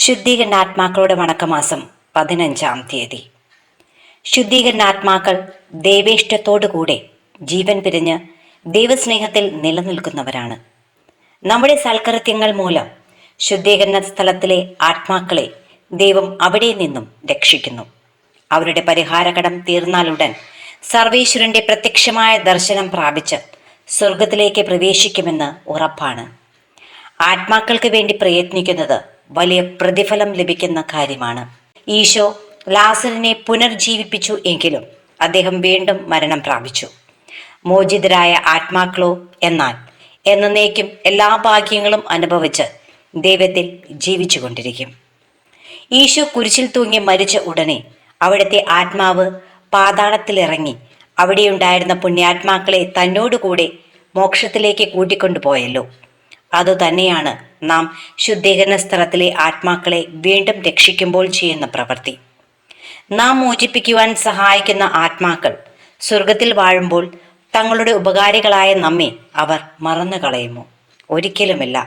ശുദ്ധീകരണാത്മാക്കളുടെ വണക്കമാസം 15-ാം തീയതി. ശുദ്ധീകരണാത്മാക്കൾ ദൈവേഷ്ടത്തോടുകൂടെ ജീവൻ പിരിഞ്ഞ് ദൈവസ്നേഹത്തിൽ നിലനിൽക്കുന്നവരാണ്. നമ്മുടെ സൽക്കൃത്യങ്ങൾ മൂലം ശുദ്ധീകരണ സ്ഥലത്തിലെ ആത്മാക്കളെ ദൈവം അവിടെ നിന്നും രക്ഷിക്കുന്നു. അവരുടെ പരിഹാരകടം തീർന്നാലുടൻ സർവേശ്വരന്റെ പ്രത്യക്ഷമായ ദർശനം പ്രാപിച്ച് സ്വർഗത്തിലേക്ക് പ്രവേശിക്കുമെന്ന് ഉറപ്പാണ്. ആത്മാക്കൾക്ക് വേണ്ടി പ്രയത്നിക്കുന്നത് വലിയ പ്രതിഫലം ലഭിക്കുന്ന കാര്യമാണ്. ഈശോ ലാസറിനെ പുനർജീവിപ്പിച്ചു എങ്കിലും അദ്ദേഹം വീണ്ടും മരണം പ്രാപിച്ചു. മോചിതരായ ആത്മാക്കളോ എന്നാൽ എന്നേക്കും എല്ലാ ഭാഗ്യങ്ങളും അനുഭവിച്ച് ദൈവത്തിൽ ജീവിച്ചുകൊണ്ടിരിക്കും. ഈശോ കുരിശിൽ തൂങ്ങി മരിച്ച ഉടനെ അവിടുത്തെ ആത്മാവ് പാതാളത്തിലിറങ്ങി അവിടെയുണ്ടായിരുന്ന പുണ്യാത്മാക്കളെ തന്നോടുകൂടെ മോക്ഷത്തിലേക്ക് കൂട്ടിക്കൊണ്ടുപോയല്ലോ. അതുതന്നെയാണ് നാം ശുദ്ധീകരണ സ്ഥലത്തിലെ ആത്മാക്കളെ വീണ്ടും രക്ഷിക്കുമ്പോൾ ചെയ്യുന്ന പ്രവൃത്തി. നാം മോചിപ്പിക്കുവാൻ സഹായിക്കുന്ന ആത്മാക്കൾ സ്വർഗത്തിൽ വാഴുമ്പോൾ തങ്ങളുടെ ഉപകാരികളായ നമ്മെ അവർ മറന്നു കളയുമോ? ഒരിക്കലുമില്ല.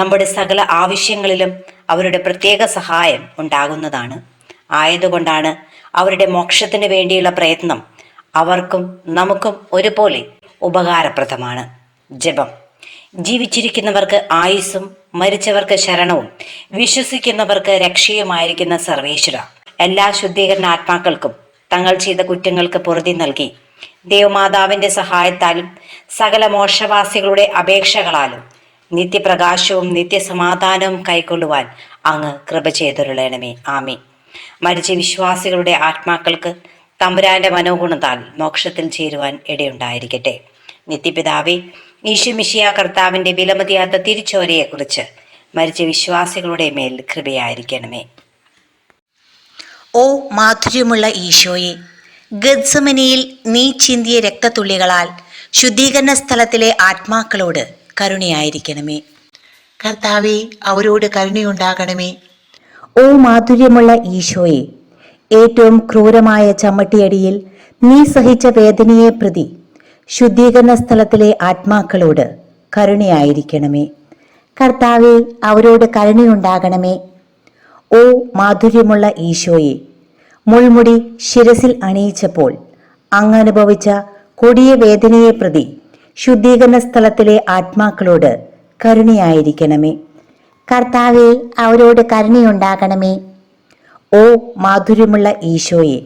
നമ്മുടെ സകല ആവശ്യങ്ങളിലും അവരുടെ പ്രത്യേക സഹായം ഉണ്ടാകുന്നതാണ്. ആയതുകൊണ്ടാണ് അവരുടെ മോക്ഷത്തിന് വേണ്ടിയുള്ള പ്രയത്നം അവർക്കും നമുക്കും ഒരുപോലെ ഉപകാരപ്രദമാണ്. ജപം. ജീവിച്ചിരിക്കുന്നവർക്ക് ആയുസ്സും മരിച്ചവർക്ക് ശരണവും വിശ്വസിക്കുന്നവർക്ക് രക്ഷയുമായിരിക്കുന്ന സർവേശ്വര, എല്ലാ ശുദ്ധീകരണ ആത്മാക്കൾക്കും തങ്ങൾ ചെയ്ത കുറ്റങ്ങൾക്ക് പൊറുതി നൽകി ദേവമാതാവിന്റെ സഹായത്താലും സകല മോക്ഷവാസികളുടെ അപേക്ഷകളാലും നിത്യപ്രകാശവും നിത്യസമാധാനവും കൈക്കൊള്ളുവാൻ അങ്ങ് കൃപ ചെയ്തൊരുളണമേ. ആമേൻ. മരിച്ച വിശ്വാസികളുടെ ആത്മാക്കൾക്ക് തമ്പുരാന്റെ മനോഗുണത്താൽ മോക്ഷത്തിൽ ചേരുവാൻ ഇടയുണ്ടായിരിക്കട്ടെ. നിത്യപിതാവേ, ഈശോ കർത്താവിന്റെ വിലമതിയാത്ത തിരിച്ചോരയെക്കുറിച്ച് മരിച്ച വിശ്വാസികളുടെ മേൽ കൃപയായിരിക്കണമേ. ഓ മാധുര്യമുള്ള ഈശോയെ, ഗദ്സമനിയിൽ നീ ചിന്തിയ രക്തത്തുള്ളികളാൽ ശുദ്ധീകരണ സ്ഥലത്തിലെ ആത്മാക്കളോട് കരുണയായിരിക്കണമേ. കർത്താവേ, അവരോട് കരുണയുണ്ടാകണമേ. ഓ മാധുര്യമുള്ള ഈശോയെ, ഏറ്റവും ക്രൂരമായ ചമ്മട്ടിയടിയിൽ നീ സഹിച്ച വേദനയെ പ്രതി ശുദ്ധീകരണ സ്ഥലത്തിലെ ആത്മാക്കളോട് കരുണയായിരിക്കണമേ. കർത്താവെ, അവരോട് കരുണയുണ്ടാകണമേ. ഓ മാധുര്യമുള്ള ഈശോയെ, മുൾമുടി ശിരസിൽ അണിയിച്ചപ്പോൾ അങ്ങ് അനുഭവിച്ച കൊടിയ വേദനയെ പ്രതി ശുദ്ധീകരണ സ്ഥലത്തിലെ ആത്മാക്കളോട് കരുണയായിരിക്കണമേ. കർത്താവെ, അവരോട് കരുണയുണ്ടാകണമേ. ഓ മാധുര്യമുള്ള ഈശോയെ,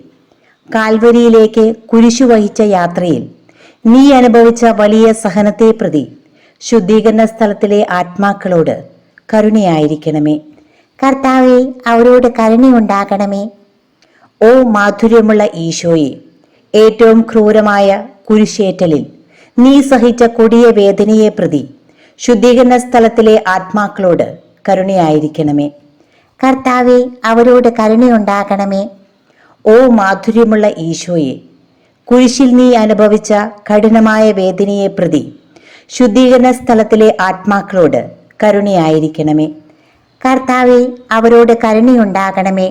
കാൽവരിയിലേക്ക് കുരിശു വഹിച്ച യാത്രയിൽ നീ അനുഭവിച്ച വലിയ സഹനത്തെ പ്രതി ശുദ്ധീകരണ സ്ഥലത്തിലെ ആത്മാക്കളോട് കരുണയായിരിക്കണമേ. കർത്താവെ, അവരോട് കരുണയുണ്ടാകണമേ. ഓ മാധുര്യമുള്ള ഈശോയെ, ഏറ്റവും ക്രൂരമായ കുരിശേറ്റലിൽ നീ സഹിച്ച കൊടിയ വേദനയെ പ്രതി ശുദ്ധീകരണ സ്ഥലത്തിലെ ആത്മാക്കളോട് കരുണയായിരിക്കണമേ. കർത്താവെ, അവരോട് കരുണയുണ്ടാകണമേ. ഓ മാധുര്യമുള്ള ഈശോയെ, കുരിശിൽ നീ അനുഭവിച്ച കഠിനമായ വേദനയെ പ്രതി ശുദ്ധീകരണ സ്ഥലത്തിലെ ആത്മാക്കളോട് കരുണയായിരിക്കണമേ. കർത്താവെ, അവരോട് കരുണയുണ്ടാകണമേ.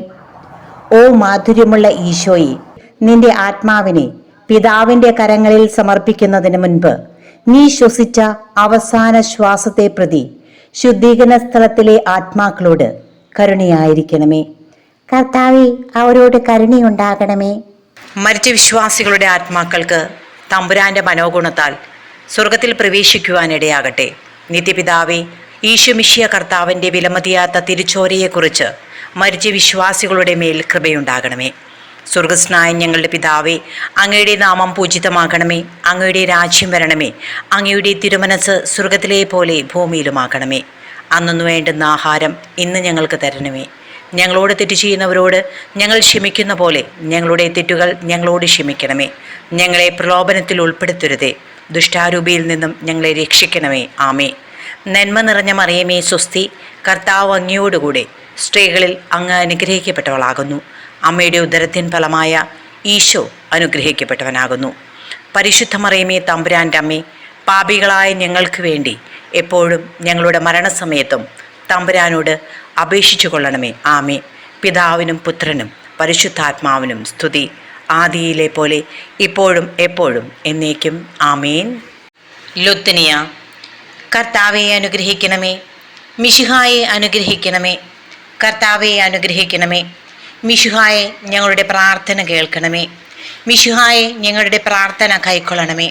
ഓ മാധുര്യമുള്ള ഈശോയെ, നിന്റെ ആത്മാവിനെ പിതാവിന്റെ കരങ്ങളിൽ സമർപ്പിക്കുന്നതിന് മുൻപ് നീ ശ്വസിച്ച അവസാന ശ്വാസത്തെ പ്രതി ശുദ്ധീകരണ സ്ഥലത്തിലെ ആത്മാക്കളോട് കരുണയായിരിക്കണമേ. കർത്താവെ, അവരോട് കരുണയുണ്ടാകണമേ. മരിച്ച വിശ്വാസികളുടെ ആത്മാക്കൾക്ക് തമ്പുരാന്റെ മനോഗുണത്താൽ സ്വർഗത്തിൽ പ്രവേശിക്കുവാനിടയാകട്ടെ. നിത്യപിതാവേ, ഈശോ കർത്താവിന്റെ വിലമതിയാത്ത തിരിച്ചോരയെക്കുറിച്ച് മരിച്ച വിശ്വാസികളുടെ മേൽ കൃപയുണ്ടാകണമേ. സ്വർഗസ്നായ ഞങ്ങളുടെ പിതാവേ, അങ്ങയുടെ നാമം പൂജിതമാകണമേ. അങ്ങയുടെ രാജ്യം വരണമേ. അങ്ങയുടെ തിരുമനസ് സ്വർഗത്തിലെ പോലെ ഭൂമിയിലുമാകണമേ. അന്നു വേണ്ടുന്ന ആഹാരം ഇന്ന് ഞങ്ങൾക്ക് തരണമേ. ഞങ്ങളോട് തെറ്റ് ചെയ്യുന്നവരോട് ഞങ്ങൾ ക്ഷമിക്കുന്ന പോലെ ഞങ്ങളുടെ തെറ്റുകൾ ഞങ്ങളോട് ക്ഷമിക്കണമേ. ഞങ്ങളെ പ്രലോഭനത്തിൽ ഉൾപ്പെടുത്തരുതേ, ദുഷ്ടാരൂപിയിൽ നിന്നും ഞങ്ങളെ രക്ഷിക്കണമേ. ആമേ. നന്മ നിറഞ്ഞ മറിയമേ, സ്വസ്തി, കർത്താവ് അങ്ങയോടുകൂടെ സ്ത്രീകളിൽ അങ്ങ് അനുഗ്രഹിക്കപ്പെട്ടവളാകുന്നു. അമ്മയുടെ ഉദരത്തിൻ ഫലമായ ഈശോ അനുഗ്രഹിക്കപ്പെട്ടവനാകുന്നു. പരിശുദ്ധ മറിയമേ, തമ്പുരാൻ്റെ അമ്മേ, പാപികളായ ഞങ്ങൾക്ക് വേണ്ടി എപ്പോഴും ഞങ്ങളുടെ മരണസമയത്തും തമ്പുരാനോട് അപേക്ഷിച്ചു കൊള്ളണമേ. ആമേ. പിതാവിനും പുത്രനും പരിശുദ്ധാത്മാവിനും സ്തുതി, ആദിയിലെ പോലെ ഇപ്പോഴും എപ്പോഴും എന്നേക്കും. ആമേൻ. ലുത്തിനിയ. കർത്താവെ അനുഗ്രഹിക്കണമേ. മിശിഹായെ അനുഗ്രഹിക്കണമേ. കർത്താവെ അനുഗ്രഹിക്കണമേ. മിശിഹായെ ഞങ്ങളുടെ പ്രാർത്ഥന കേൾക്കണമേ. മിശിഹായെ ഞങ്ങളുടെ പ്രാർത്ഥന കൈക്കൊള്ളണമേ.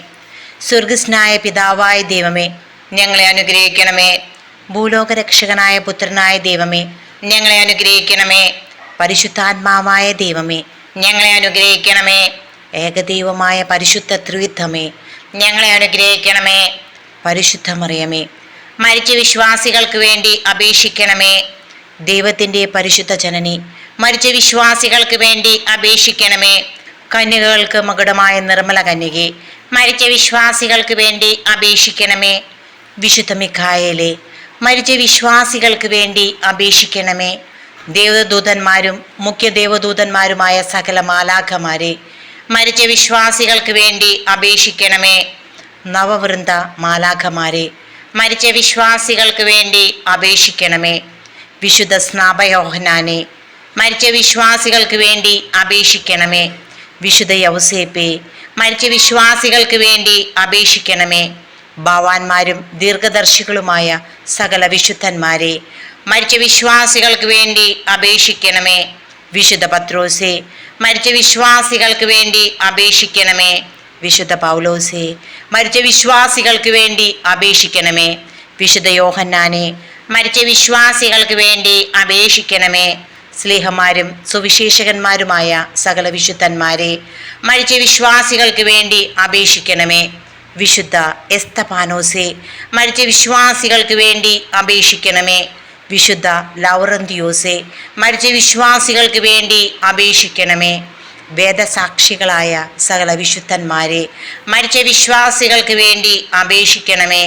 സ്വർഗസ്നായ പിതാവായ ദൈവമേ, ഞങ്ങളെ അനുഗ്രഹിക്കണമേ. ഭൂലോകരക്ഷകനായ പുത്രനായ ദൈവമേ, ഞങ്ങളെ അനുഗ്രഹിക്കണമേ. പരിശുദ്ധാത്മാവായ ദൈവമേ, ഞങ്ങളെ അനുഗ്രഹിക്കണമേ. ഏകദൈവമായ പരിശുദ്ധ ത്രിവിധമേ, ഞങ്ങളെ അനുഗ്രഹിക്കണമേ. പരിശുദ്ധ മറിയമേ, മരിച്ച വിശ്വാസികൾക്ക് വേണ്ടി അപേക്ഷിക്കണമേ. ദൈവത്തിൻ്റെ പരിശുദ്ധ ജനനി, മരിച്ച വിശ്വാസികൾക്ക് വേണ്ടി അപേക്ഷിക്കണമേ. കന്യകകൾക്ക് മകുടമായ നിർമ്മല കന്യകെ, മരിച്ച വിശ്വാസികൾക്ക് വേണ്ടി അപേക്ഷിക്കണമേ. വിശുദ്ധ മിഖായേലേ, മരിച്ച വിശ്വാസികൾക്ക് വേണ്ടി അപേക്ഷിക്കണമേ. ദേവദൂതന്മാരും മുഖ്യ ദേവദൂതന്മാരുമായ സകല മാലാഖമാരെ, മരിച്ച വിശ്വാസികൾക്ക് വേണ്ടി അപേക്ഷിക്കണമേ. നവവൃന്ദ മാലാഖമാരെ, മരിച്ച വിശ്വാസികൾക്ക് വേണ്ടി അപേക്ഷിക്കണമേ. വിശുദ്ധ സ്നാപയോഹനാനെ, മരിച്ച വിശ്വാസികൾക്ക് വേണ്ടി അപേക്ഷിക്കണമേ. വിശുദ്ധ യൗസേപ്പെ, മരിച്ച വിശ്വാസികൾക്ക് വേണ്ടി അപേക്ഷിക്കണമേ. ഭാവാന്മാരും ദീർഘദർശികളുമായ സകല വിശുദ്ധന്മാരെ, മരിച്ച വിശ്വാസികൾക്ക് വേണ്ടി അപേക്ഷിക്കണമേ. വിശുദ്ധ പത്രോസെ, മരിച്ച വിശ്വാസികൾക്ക് വേണ്ടി അപേക്ഷിക്കണമേ. വിശുദ്ധ പൗലോസെ, മരിച്ച വിശ്വാസികൾക്ക് വേണ്ടി അപേക്ഷിക്കണമേ. വിശുദ്ധ യോഹന്നാനെ, മരിച്ച വിശ്വാസികൾക്ക് വേണ്ടി അപേക്ഷിക്കണമേ. സ്ലീഹന്മാരും സുവിശേഷകന്മാരുമായ സകല വിശുദ്ധന്മാരെ, മരിച്ച വിശ്വാസികൾക്ക് വേണ്ടി അപേക്ഷിക്കണമേ. വിശുദ്ധ എസ്തപാനോസെ, മരിച്ച വിശ്വാസികൾക്ക് വേണ്ടി അപേക്ഷിക്കണമേ. വിശുദ്ധ ലൗറന്തിയോസെ, മരിച്ച വിശ്വാസികൾക്ക് വേണ്ടി അപേക്ഷിക്കണമേ. വേദസാക്ഷികളായ സകല വിശുദ്ധന്മാരെ, മരിച്ച വിശ്വാസികൾക്ക് വേണ്ടി അപേക്ഷിക്കണമേ.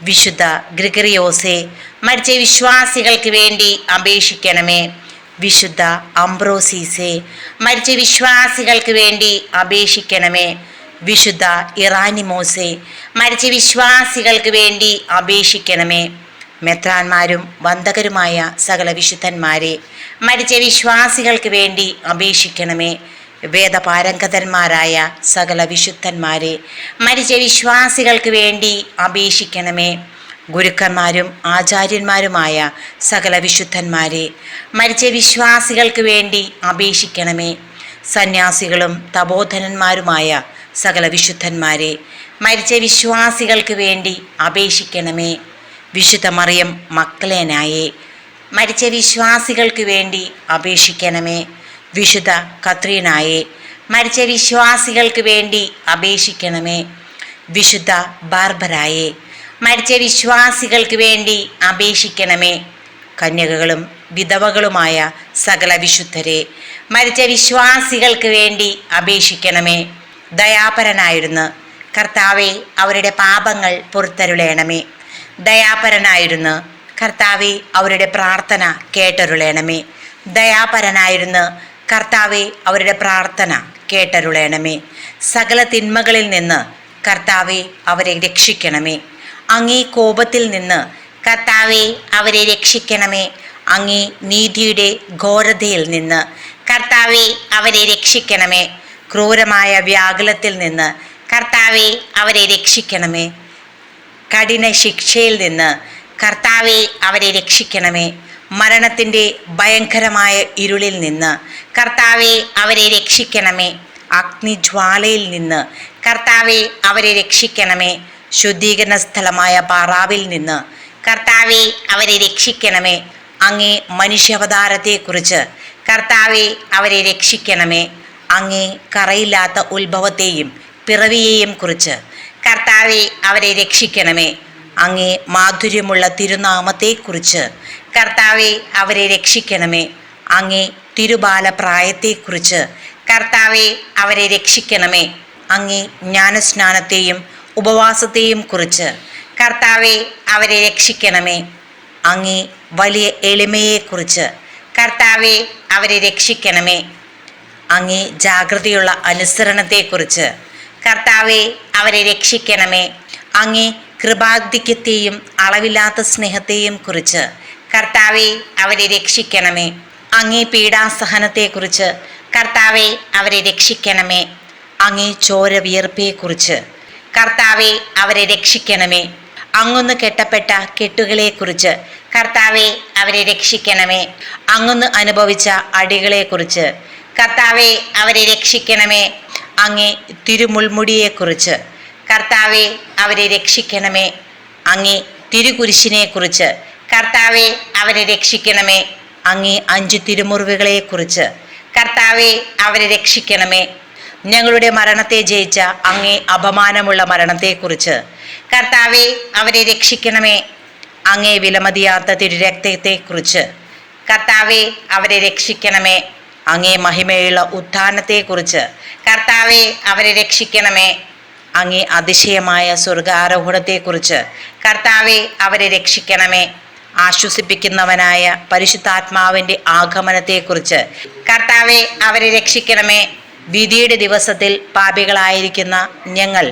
വിശുദ്ധ ഗ്രിഗറിയോസെ, മരിച്ച വിശ്വാസികൾക്ക് വേണ്ടി അപേക്ഷിക്കണമേ. വിശുദ്ധ അംബ്രോസീസെ, മരിച്ച വിശ്വാസികൾക്ക് വേണ്ടി അപേക്ഷിക്കണമേ. വിശുദ്ധ ഇറാനിമോസെ, മരിച്ച വിശ്വാസികൾക്ക് വേണ്ടി അപേക്ഷിക്കണമേ. മെത്രാന്മാരും വന്ദകരുമായ സകല വിശുദ്ധന്മാരെ, മരിച്ച വിശ്വാസികൾക്ക് വേണ്ടി അപേക്ഷിക്കണമേ. വേദപാരംഗതന്മാരായ സകല വിശുദ്ധന്മാരെ, മരിച്ച വിശ്വാസികൾക്ക് വേണ്ടി അപേക്ഷിക്കണമേ. ഗുരുക്കന്മാരും ആചാര്യന്മാരുമായ സകല വിശുദ്ധന്മാരെ, മരിച്ച വിശ്വാസികൾക്ക് വേണ്ടി അപേക്ഷിക്കണമേ. സന്യാസികളും തപോധനന്മാരുമായ സകല വിശുദ്ധന്മാരെ, മരിച്ച വിശ്വാസികൾക്ക് വേണ്ടി അപേക്ഷിക്കണമേ. വിശുദ്ധ മറിയം മക്ലേനായെ, മരിച്ച വിശ്വാസികൾക്ക് വേണ്ടി അപേക്ഷിക്കണമേ. വിശുദ്ധ കത്രീനായെ, മരിച്ച വിശ്വാസികൾക്ക് വേണ്ടി അപേക്ഷിക്കണമേ. വിശുദ്ധ ബാർബറായെ, മരിച്ച വിശ്വാസികൾക്ക് വേണ്ടി അപേക്ഷിക്കണമേ. കന്യകകളും വിധവകളുമായ സകല വിശുദ്ധരെ, മരിച്ച വിശ്വാസികൾക്ക് വേണ്ടി അപേക്ഷിക്കണമേ. ദയാപരനായിരുന്നു കർത്താവെ, അവരുടെ പാപങ്ങൾ പുറത്തരുളേണമേ. ദയാപരനായിരുന്നു കർത്താവെ, അവരുടെ പ്രാർത്ഥന കേട്ടരുളേണമേ. ദയാപരനായിരുന്നു കർത്താവെ, അവരുടെ പ്രാർത്ഥന കേട്ടരുളേണമേ. സകല തിന്മകളിൽ നിന്ന് കർത്താവെ, അവരെ രക്ഷിക്കണമേ. അങ്ങേ കോപത്തിൽ നിന്ന് കർത്താവെ, അവരെ രക്ഷിക്കണമേ. അങ്ങേ നീതിയുടെ ഘോരതയിൽ നിന്ന് കർത്താവെ, അവരെ രക്ഷിക്കണമേ. ക്രൂരമായ വ്യാകുലത്തിൽ നിന്ന് കർത്താവെ, അവരെ രക്ഷിക്കണമേ. കഠിന ശിക്ഷയിൽ നിന്ന് കർത്താവെ, അവരെ രക്ഷിക്കണമേ. മരണത്തിൻ്റെ ഭയങ്കരമായ ഇരുളിൽ നിന്ന് കർത്താവെ, അവരെ രക്ഷിക്കണമേ. അഗ്നിജ്വാലയിൽ നിന്ന് കർത്താവെ, അവരെ രക്ഷിക്കണമേ. ശുദ്ധീകരണ സ്ഥലമായ പാറാവിൽ നിന്ന് കർത്താവെ, അവരെ രക്ഷിക്കണമേ. അങ്ങേ മനുഷ്യാവതാരത്തെക്കുറിച്ച് കർത്താവെ, അവരെ രക്ഷിക്കണമേ. അങ്ങേ കറയില്ലാത്ത ഉത്ഭവത്തെയും പിറവിയെയും കുറിച്ച് കർത്താവെ, അവരെ രക്ഷിക്കണമേ. അങ്ങേ മാധുര്യമുള്ള തിരുനാമത്തെക്കുറിച്ച് കർത്താവെ, അവരെ രക്ഷിക്കണമേ. അങ്ങേ തിരുബാലപ്രായത്തെക്കുറിച്ച് കർത്താവെ, അവരെ രക്ഷിക്കണമേ. അങ്ങേ ജ്ഞാനസ്നാനത്തെയും ഉപവാസത്തെയും കുറിച്ച് കർത്താവെ, അവരെ രക്ഷിക്കണമേ. അങ്ങേ വലിയ എളിമയെക്കുറിച്ച് കർത്താവെ, അവരെ രക്ഷിക്കണമേ. അങ്ങേ ജാഗ്രതയുള്ള അനുസരണത്തെക്കുറിച്ച് കർത്താവെ, അവരെ രക്ഷിക്കണമേ. അങ്ങേ കൃപാധിക്യത്തെയും അളവില്ലാത്ത സ്നേഹത്തെയും കുറിച്ച് കർത്താവെ, അവരെ രക്ഷിക്കണമേ. അങ്ങേ പീഡാസഹനത്തെക്കുറിച്ച് കർത്താവെ, അവരെ രക്ഷിക്കണമേ. അങ്ങേ ചോര വിയർപ്പയെക്കുറിച്ച് കർത്താവെ, അവരെ രക്ഷിക്കണമേ. അങ്ങൊന്ന് കെട്ടപ്പെട്ട കെട്ടുകളെക്കുറിച്ച് കർത്താവെ അവരെ രക്ഷിക്കണമേ. അങ്ങൊന്ന് അനുഭവിച്ച അടികളെക്കുറിച്ച് കർത്താവെ അവരെ രക്ഷിക്കണമേ. അങ്ങേ തിരുമുൾമുടിയെക്കുറിച്ച് കർത്താവെ അവരെ രക്ഷിക്കണമേ. അങ്ങേ തിരുകുരിശിനെക്കുറിച്ച് കർത്താവെ അവരെ രക്ഷിക്കണമേ. അങ്ങേ 5 തിരുമുറിവുകളെക്കുറിച്ച് കർത്താവെ അവരെ രക്ഷിക്കണമേ. ഞങ്ങളുടെ മരണത്തെ ജയിച്ച അങ്ങേ അപമാനമുള്ള മരണത്തെക്കുറിച്ച് കർത്താവെ അവരെ രക്ഷിക്കണമേ. അങ്ങേ വിലമതിയാത്ത തിരുരക്തത്തെക്കുറിച്ച് കർത്താവെ അവരെ രക്ഷിക്കണമേ. അങ്ങേ മഹിമയുള്ള ഉത്ഥാനത്തെക്കുറിച്ച് കർത്താവെ അവരെ രക്ഷിക്കണമേ. അങ്ങേ അതിശയമായ സ്വർഗാരോഹണത്തെക്കുറിച്ച് കർത്താവെ അവരെ രക്ഷിക്കണമേ. ആശ്വസിപ്പിക്കുന്നവനായ പരിശുദ്ധാത്മാവിൻ്റെ ആഗമനത്തെക്കുറിച്ച് കർത്താവെ അവരെ രക്ഷിക്കണമേ. വിധിയുടെ ദിവസത്തിൽ പാപികളായിരിക്കുന്ന ഞങ്ങൾ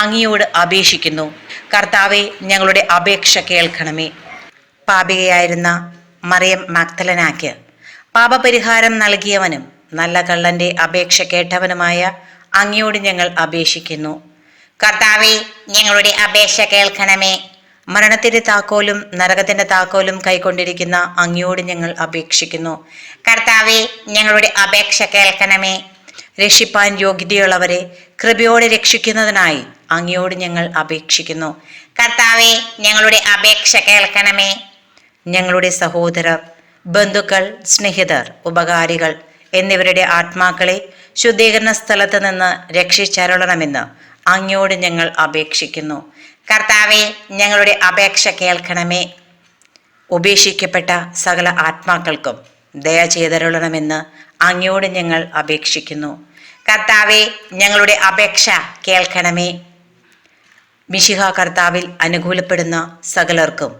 അങ്ങയോട് അപേക്ഷിക്കുന്നു. കർത്താവെ ഞങ്ങളുടെ അപേക്ഷ കേൾക്കണമേ. പാപികയായിരുന്ന മറിയം മഗ്ദലനാക്ക് പാപപരിഹാരം നൽകിയവനും നല്ല കള്ളന്റെ അപേക്ഷ കേട്ടവനുമായ അങ്ങയോട് ഞങ്ങൾ അപേക്ഷിക്കുന്നു. കർത്താവെ ഞങ്ങളുടെ അപേക്ഷ കേൾക്കണമേ. മരണത്തിന്റെ താക്കോലും നരകത്തിന്റെ താക്കോലും കൈക്കൊണ്ടിരിക്കുന്ന അങ്ങയോട് ഞങ്ങൾ അപേക്ഷിക്കുന്നു. കർത്താവെ ഞങ്ങളുടെ അപേക്ഷ കേൾക്കണമേ. രക്ഷിപ്പാൻ യോഗ്യതയുള്ളവരെ കൃപയോടെ രക്ഷിക്കുന്നതിനായി അങ്ങയോട് ഞങ്ങൾ അപേക്ഷിക്കുന്നു. കർത്താവെ ഞങ്ങളുടെ അപേക്ഷ കേൾക്കണമേ. ഞങ്ങളുടെ സഹോദരർ, ബന്ധുക്കൾ, സ്നേഹിതർ, ഉപകാരികൾ എന്നിവരുടെ ആത്മാക്കളെ ശുദ്ധീകരണ സ്ഥലത്ത് നിന്ന് രക്ഷിച്ചരുളണമെന്ന് അങ്ങയോട് ഞങ്ങൾ അപേക്ഷിക്കുന്നു. കർത്താവെ ഞങ്ങളുടെ അപേക്ഷ കേൾക്കണമേ. ഉപേക്ഷിക്കപ്പെട്ട സകല ആത്മാക്കൾക്കും ദയ ചെയ്തരുളണമെന്ന് അങ്ങയോട് ഞങ്ങൾ അപേക്ഷിക്കുന്നു. കർത്താവെ ഞങ്ങളുടെ അപേക്ഷ കേൾക്കണമേ. മിശിഹ കർത്താവിൽ അനുകൂലപ്പെടുന്ന സകലർക്കും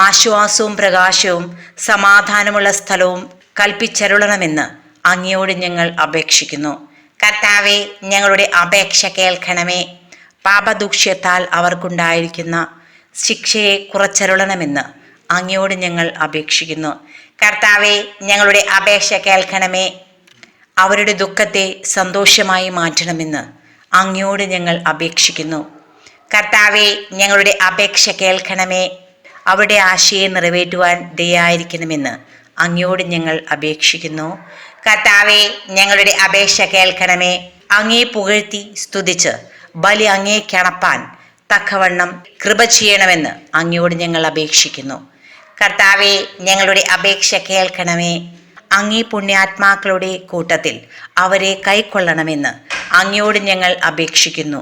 ആശ്വാസവും പ്രകാശവും സമാധാനമുള്ള സ്ഥലവും കൽപ്പിച്ചരുളണമെന്ന് അങ്ങയോട് ഞങ്ങൾ അപേക്ഷിക്കുന്നു. കർത്താവെ ഞങ്ങളുടെ അപേക്ഷ കേൾക്കണമേ. പാപദൂക്ഷ്യത്താൽ അവർക്കുണ്ടായിരിക്കുന്ന ശിക്ഷയെ കുറച്ചരുളണമെന്ന് അങ്ങയോട് ഞങ്ങൾ അപേക്ഷിക്കുന്നു. കർത്താവെ ഞങ്ങളുടെ അപേക്ഷ കേൾക്കണമേ. അവരുടെ ദുഃഖത്തെ സന്തോഷമായി മാറ്റണമെന്ന് അങ്ങയോട് ഞങ്ങൾ അപേക്ഷിക്കുന്നു. കർത്താവെ ഞങ്ങളുടെ അപേക്ഷ കേൾക്കണമേ. അവരുടെ ആശയെ നിറവേറ്റുവാൻ ദയായിരിക്കണമെന്ന് അങ്ങയോട് ഞങ്ങൾ അപേക്ഷിക്കുന്നു. കർത്താവെ ഞങ്ങളുടെ അപേക്ഷ കേൾക്കണമേ. അങ്ങേ പുകഴ്ത്തി സ്തുതിച്ച് ബലി അങ്ങേ കണപ്പാൻ തക്കവണ്ണം കൃപ ചെയ്യണമെന്ന് അങ്ങയോട് ഞങ്ങൾ അപേക്ഷിക്കുന്നു. കർത്താവെ ഞങ്ങളുടെ അപേക്ഷ കേൾക്കണമേ. അങ്ങേ പുണ്യാത്മാക്കളുടെ കൂട്ടത്തിൽ അവരെ കൈക്കൊള്ളണമെന്ന് അങ്ങയോട് ഞങ്ങൾ അപേക്ഷിക്കുന്നു.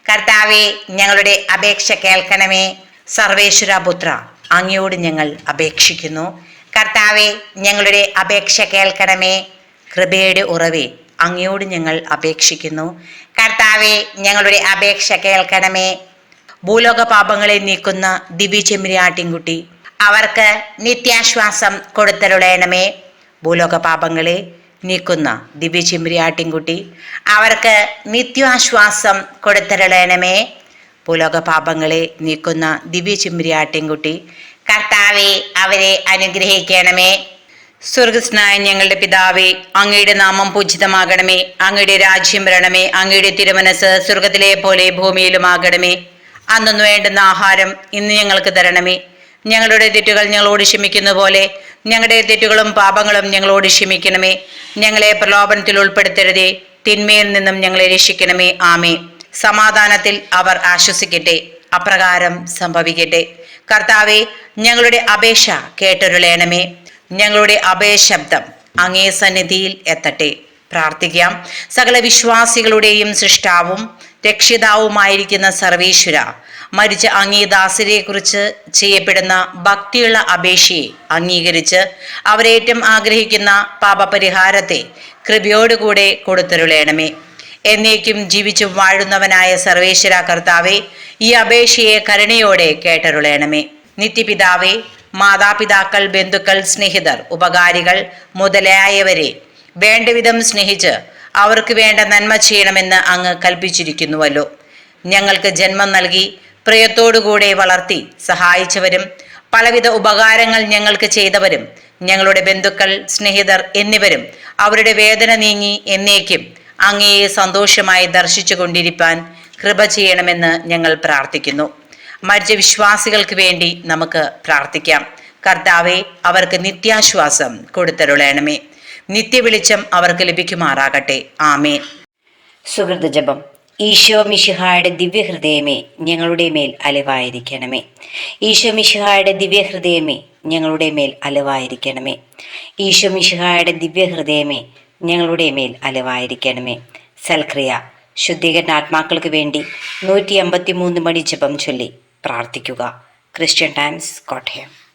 കർത്താവെ ഞങ്ങളുടെ അപേക്ഷ കേൾക്കണമേ. സർവേശ്വരപുത്ര അങ്ങയോട് ഞങ്ങൾ അപേക്ഷിക്കുന്നു. കർത്താവെ ഞങ്ങളുടെ അപേക്ഷ കേൾക്കണമേ. കൃപയുടെ ഉറവേ അങ്ങയോട് ഞങ്ങൾ അപേക്ഷിക്കുന്നു. കർത്താവെ ഞങ്ങളുടെ അപേക്ഷ കേൾക്കണമേ. ഭൂലോക പാപങ്ങളെ നീക്കുന്ന ദിവ്യ ചെമ്മരിയാട്ടിൻകുട്ടി അവർക്ക് നിത്യാശ്വാസം കൊടുത്തരുളയണമേ. ഭൂലോക പാപങ്ങളെ നീക്കുന്ന ദിവ്യ ചെമ്മരിയാട്ടിൻകുട്ടി അവർക്ക് നിത്യാശ്വാസം കൊടുത്തരുളയണമേ. ഭൂലോക പാപങ്ങളെ നീക്കുന്ന ദിവ്യ ചെമ്മരിയാട്ടിൻകുട്ടി കർത്താവെ അവരെ അനുഗ്രഹിക്കണമേ. സ്വർഗസ്നായ ഞങ്ങളുടെ പിതാവേ, അങ്ങയുടെ നാമം പൂജിതമാകണമേ. അങ്ങയുടെ രാജ്യം വരണമേ. അങ്ങയുടെ തിരുമനസ് സ്വർഗത്തിലെ പോലെ ഭൂമിയിലുമാകണമേ. അന്നു വേണ്ടുന്ന ആഹാരം ഇന്ന് ഞങ്ങൾക്ക് തരണമേ. ഞങ്ങളുടെ തെറ്റുകൾ ഞങ്ങളോട് ക്ഷമിക്കുന്ന പോലെ ഞങ്ങളുടെ തെറ്റുകളും പാപങ്ങളും ഞങ്ങളോട് ക്ഷമിക്കണമേ. ഞങ്ങളെ പ്രലോഭനത്തിൽ ഉൾപ്പെടുത്തരുതേ, തിന്മയിൽ നിന്നും ഞങ്ങളെ രക്ഷിക്കണമേ. ആമേ. സമാധാനത്തിൽ അവർ ആശ്വസിക്കട്ടെ, അപ്രകാരം സംഭവിക്കട്ടെ. കർത്താവെ ഞങ്ങളുടെ അപേക്ഷ കേട്ടരുളയണമേ. ഞങ്ങളുടെ അഭയശബ്ദം അങ്ങേ സന്നിധിയിൽ എത്തട്ടെ. പ്രാർത്ഥിക്കാം. സകല വിശ്വാസികളുടെയും സൃഷ്ടാവും രക്ഷിതാവുമായിരിക്കുന്ന സർവേശ്വര, മരിച്ച അങ്ങേ ദാസരെ കുറിച്ച് ചെയ്യപ്പെടുന്ന ഭക്തിയുള്ള അപേക്ഷയെ അംഗീകരിച്ച് അവരേറ്റം ആഗ്രഹിക്കുന്ന പാപപരിഹാരത്തെ കൃപയോടുകൂടെ കൊടുത്തരുളയണമേ. എന്നേക്കും ജീവിച്ചു വാഴുന്നവനായ സർവേശ്വര കർത്താവെ, ഈ അപേക്ഷയെ കരുണയോടെ കേട്ടരുളയണമേ. നിത്യപിതാവേ, മാതാപിതാക്കൾ, ബന്ധുക്കൾ, സ്നേഹിതർ, ഉപകാരികൾ മുതലായവരെ വേണ്ടവിധം സ്നേഹിച്ച് അവർക്ക് വേണ്ട നന്മ ചെയ്യണമെന്ന് അങ്ങ് കൽപ്പിച്ചിരിക്കുന്നുവല്ലോ. ഞങ്ങൾക്ക് ജന്മം നൽകി പ്രിയത്തോടുകൂടെ വളർത്തി സഹായിച്ചവരും പലവിധ ഉപകാരങ്ങൾ ഞങ്ങൾക്ക് ചെയ്തവരും ഞങ്ങളുടെ ബന്ധുക്കൾ, സ്നേഹിതർ എന്നിവരും അവരുടെ വേദന നീങ്ങി എന്നേക്കും അങ്ങയെ സന്തോഷമായി ദർശിച്ചു കൊണ്ടിരിപ്പാൻ കൃപ ചെയ്യണമെന്ന് ഞങ്ങൾ പ്രാർത്ഥിക്കുന്നു. മരിച്ച വിശ്വാസികൾക്ക് വേണ്ടി നമുക്ക് പ്രാർത്ഥിക്കാം. കർത്താവെ അവർക്ക് നിത്യാശ്വാസം കൊടുത്തരുളയണമേ. നിത്യവെളിച്ചം അവർക്ക് ലഭിക്കുമാറാകട്ടെ. ആമേൻ. സുഹൃത ജപം. ഈശോ മിശിഹായുടെ ദിവ്യഹൃദയമേ, ഞങ്ങളുടെ മേൽ അലിവായിരിക്കണമേ. ഈശോ മിശിഹായുടെ ദിവ്യഹൃദയമേ, ഞങ്ങളുടെ മേൽ അലിവായിരിക്കണമേ. ഈശോ മിശിഹായുടെ ദിവ്യഹൃദയമേ, ഞങ്ങളുടെ മേൽ അലിവായിരിക്കണമേ. സൽക്രിയ. ശുദ്ധീകരണ ആത്മാക്കൾക്ക് വേണ്ടി 153 മണി ജപം ചൊല്ലി പ്രാർത്ഥിക്കുക. Christian times, Kottayam.